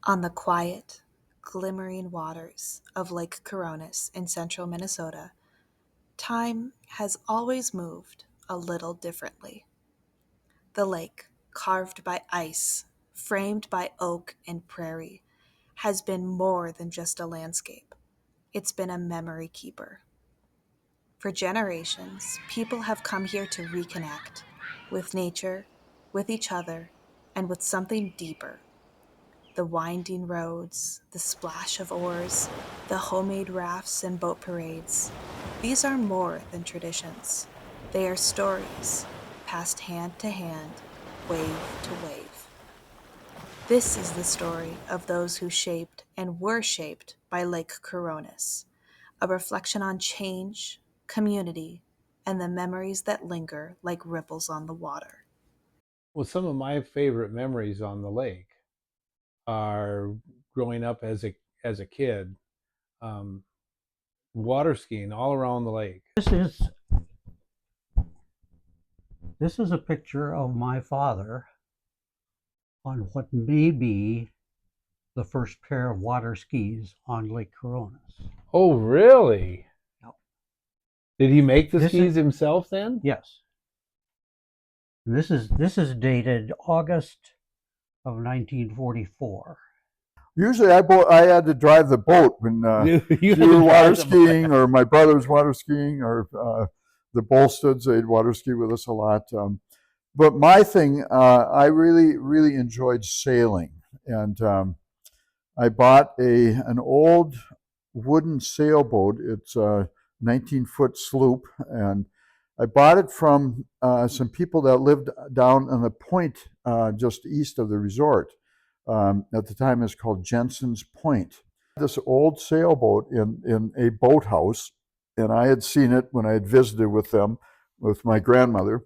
On the quiet, glimmering waters of Lake Koronis in central Minnesota, time has always moved a little differently. The lake, carved by ice, framed by oak and prairie, has been more than just a landscape. It's been a memory keeper. For generations, people have come here to reconnect with nature, with each other, and with something deeper. The winding roads, the splash of oars, the homemade rafts and boat parades. These are more than traditions. They are stories, passed hand to hand, wave to wave. This is the story of those who shaped and were shaped by Lake Koronis, a reflection on change, community, and the memories that linger like ripples on the water. Well, some of my favorite memories on the lake are growing up as a kid, um, water skiing all around the lake. This is a picture of my father on what may be the first pair of water skis on Lake Koronis. Oh, really? Yep. Did he make the This skis is- himself then? Yes. This is dated August of 1944. Usually I had to drive the boat when You had we to were water drive the boat. skiing, or my brother's water skiing, or the Bolsteads, they'd water ski with us a lot. But my thing, I really enjoyed sailing. And I bought an old wooden sailboat. It's a 19-foot sloop. And I bought it from some people that lived down on the point just east of the resort. At the time, it's called Jensen's Point. This old sailboat in a boathouse, and I had seen it when I had visited with them, with my grandmother.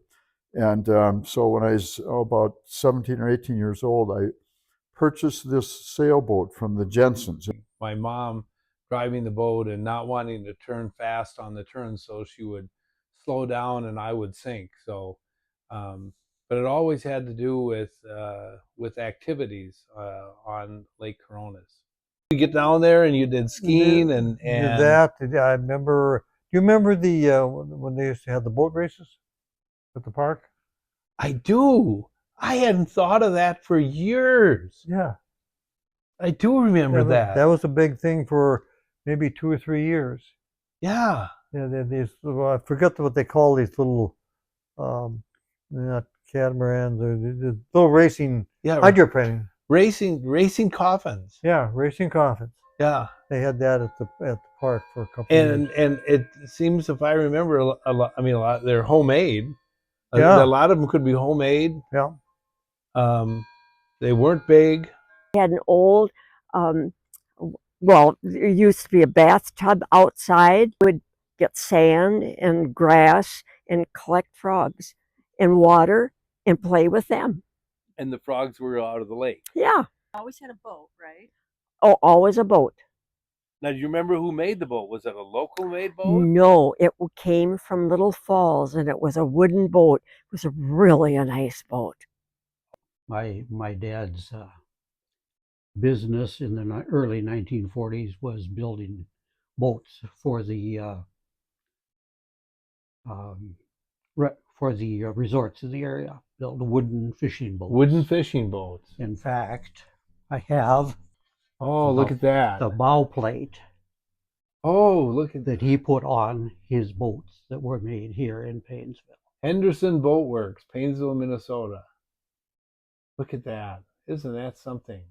And so when I was about 17 or 18 years old, I purchased this sailboat from the Jensens. My mom driving the boat and not wanting to turn fast on the turns, so she would slow down and I would sink. So, but it always had to do with activities on Lake Koronis. You get down there and you did skiing and Did that. I remember. Do you remember the when they used to have the boat races at the park? I do. I hadn't thought of that for years. Yeah, I do remember that. That was a big thing for maybe 2 or 3 years. Yeah. Yeah, these I forget what they call these little, not catamarans, or the little racing hydroplane. Racing coffins. Yeah, racing coffins. Yeah. They had that at the park for a couple of And years. and it seems, if I remember, a lot. I mean, a lot. They're homemade. Yeah. A lot of them could be homemade. Yeah. They weren't big. Had an old, well, there used to be a bathtub outside. We'd get sand and grass and collect frogs and water and play with them. And the frogs were out of the lake. Yeah. Always had a boat, right? Oh, always a boat. Now, do you remember who made the boat? Was it a local made boat? No, it came from Little Falls and it was a wooden boat. It was really a nice boat. My dad's business in the early 1940s was building boats for the resorts in the area. Built wooden fishing boats. Wooden fishing boats. In fact, I have. Oh, look at that. The bow plate. Oh, look at that he put on his boats that were made here in Paynesville. Henderson Boat Works, Paynesville, Minnesota. Look at that. Isn't that something?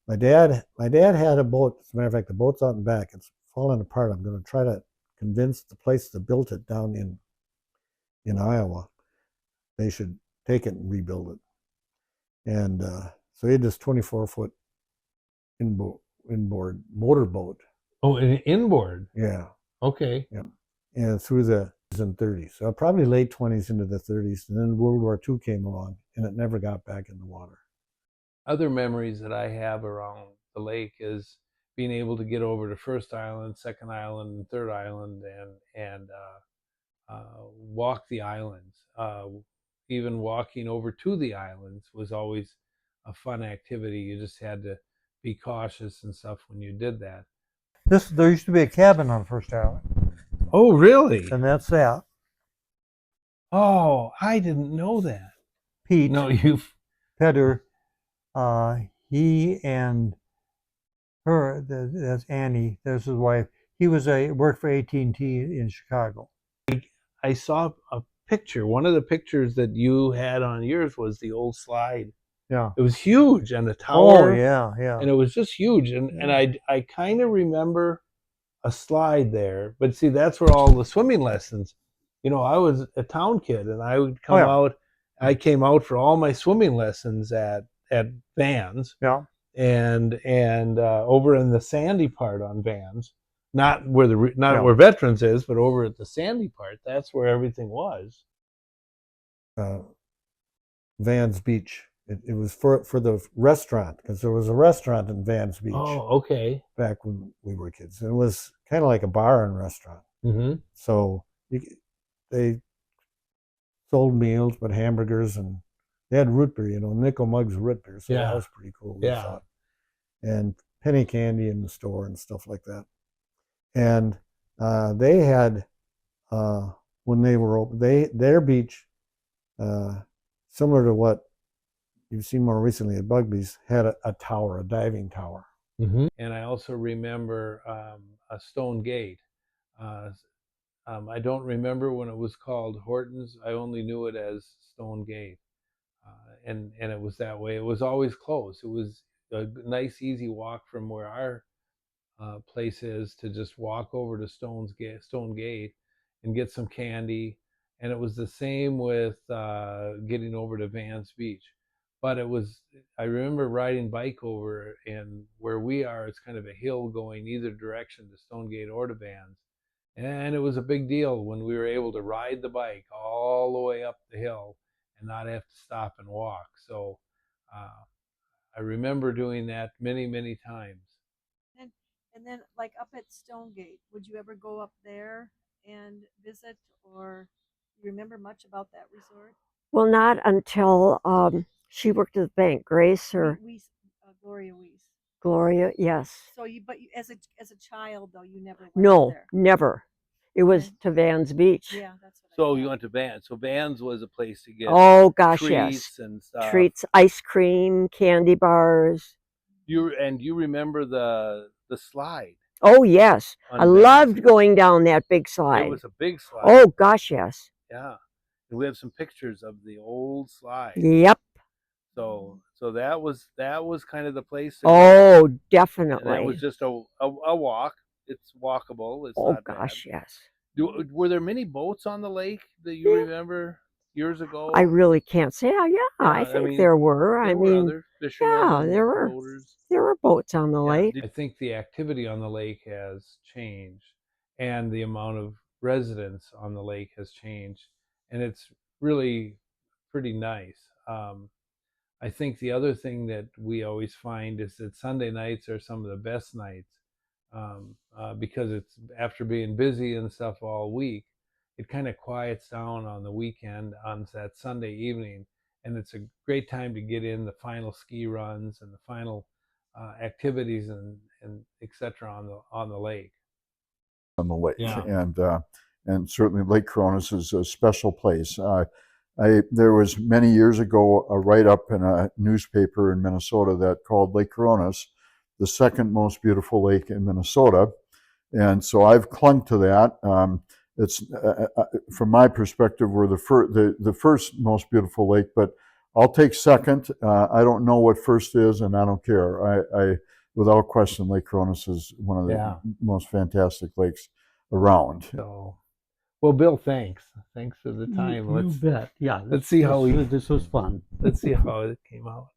My dad had a boat. As a matter of fact, the boat's out in back. It's falling apart. I'm going to try to convince the place that built it down in Iowa they should take it and rebuild it. And so he had this 24-foot inboard motorboat. Oh, an inboard? Yeah. Okay. Yeah. And through the 30s. So probably late 20s into the 30s. And then World War II came along and it never got back in the water. Other memories that I have around the lake is being able to get over to First Island, Second Island, and Third Island and walk the islands. Even walking over to the islands was always a fun activity. You just had to be cautious and stuff when you did that. There used to be a cabin on First Island, Oh, really? and that's that. Oh, I didn't know that. Pete No, you've. Pedder, he and her, that's Annie, that's his wife. He worked for AT&T in Chicago. I saw a picture. One of the pictures that you had on yours was the old slide. Yeah. It was huge, and the Oh tower. yeah, yeah. And it was just huge. And I kind of remember a slide there. But see, that's where all the swimming lessons. You know, I was a town kid, and I would come out. I came out for all my swimming lessons at Vans. Yeah. And over in the sandy part on Vans, not where Veterans is, but over at the sandy part. That's where everything was. Vans Beach. It was for the restaurant, because there was a restaurant in Vans Beach. Oh, okay. Back when we were kids. It was kind of like a bar and restaurant. Mm-hmm. So they sold meals, but hamburgers, and they had root beer, nickel mugs of root beer. So that was pretty cool. We thought. And penny candy in the store and stuff like that. And they had, when they were open, their beach, similar to what you've seen more recently at Bugby's, had a tower, a diving tower. Mm-hmm. And I also remember a stone gate. I don't remember when it was called Horton's. I only knew it as Stone Gate. And it was that way. It was always closed. It was a nice, easy walk from where our place is to just walk over to Stone Gate and get some candy. And it was the same with getting over to Vans Beach. But I remember riding bike over, and where we are, it's kind of a hill going either direction to Stonegate or to Vans. And it was a big deal when we were able to ride the bike all the way up the hill and not have to stop and walk. So I remember doing that many, many times. And then, like up at Stonegate, would you ever go up there and visit, or do you remember much about that resort? Well, not until she worked at the bank. Grace or Gloria Weiss. Gloria, yes. So as a child though, you never went No, there. never. It was to Vans Beach. Yeah, that's what. So you went to Vans. So Vans was a place to get treats yes. And stuff. Treats, ice cream, candy bars. You remember the slide? Oh yes, I loved going down that big slide. It was a big slide. Oh gosh, yes. Yeah, and we have some pictures of the old slide. Yep. So that was kind of the place. Oh, definitely. And that was just a walk. It's walkable. It's not gosh, bad. Yes. Were there many boats on the lake that you remember years ago? I really can't say. I think there were. There were other fishermen. There were. Boaters. There were boats on the lake. I think the activity on the lake has changed, and the amount of residents on the lake has changed, and it's really pretty nice. I think the other thing that we always find is that Sunday nights are some of the best nights, because it's after being busy and stuff all week, it kind of quiets down on the weekend on that Sunday evening, and it's a great time to get in the final ski runs and the final activities and etc. on the lake. On the lake, yeah. And certainly Lake Koronis is a special place. There was many years ago a write-up in a newspaper in Minnesota that called Lake Koronis the second most beautiful lake in Minnesota, and so I've clung to that. It's from my perspective, we're the first most beautiful lake, but I'll take second. I don't know what first is, and I don't care. I without question, Lake Koronis is one of the most fantastic lakes around. So, well, Bill, thanks for the time. You bet. Yeah. Let's see how this was fun. Let's see how it came out.